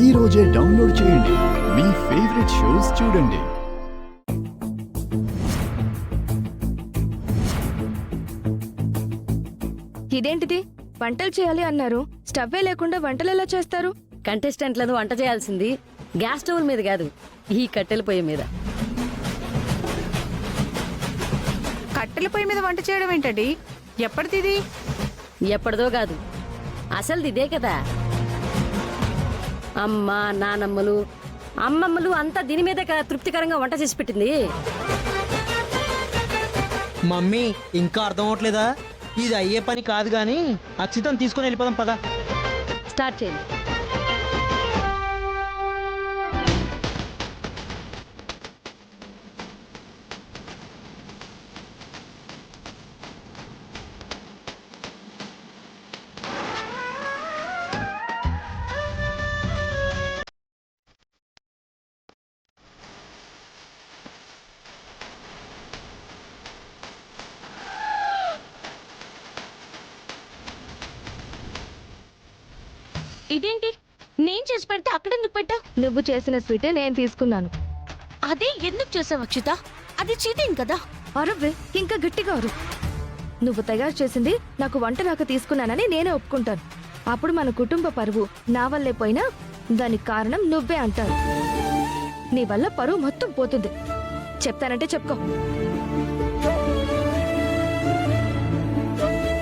ఈ రోజే డౌన్లోడ్ చేయండి. మీ ఫేవరెట్ షోస్ చూడండి. ఇదేంటిది? వంటలు చేయాలి అన్నారు. స్టవ్వే లేకుండా వంటలు ఎలా చేస్తారు? కంటెస్టెంట్లను వంట చేయాల్సింది గ్యాస్ స్టవ్ మీద కాదు, ఈ కట్టెల పొయ్యి మీద. కట్టెల పొయ్యి మీద వంట చేయడం ఏంటండి? ఎప్పటిది? ఎప్పటిదో కాదు, అసలు ఇదే కదా. అమ్మ నానమ్మలు అమ్మమ్మలు అంతా దీని మీదే కదా తృప్తికరంగా వంట చేసి పెట్టింది. మమ్మీ ఇంకా అర్థం అవట్లేదా? ఇది అయ్యే పని కాదు గాని అక్షితం తీసుకొని వెళ్ళిపోదాం పదా. స్టార్ట్ చేయండి. ఇదేంటి? నేను చేసి పెడితే అక్కడెందుకు పెట్టా? నువ్వు చేసిన స్వీటే నేను తీసుకున్నాను. అదే ఎందుకు చేసావు అక్షిత? అది చీటింగ్ కదా. అరవ్వే, ఇంకా గట్టిగా అరు. నువ్వు తయారు చేసింది నాకు వంట రాక తీసుకున్నానని నేనే ఒప్పుకుంటాను. అప్పుడు మన కుటుంబ పరువు నా వల్లే పోయినా దానికి కారణం నువ్వే అంటారు. నీ వల్ల పరువు మొత్తం పోతుంది. చెప్తానంటే చెప్పుకో.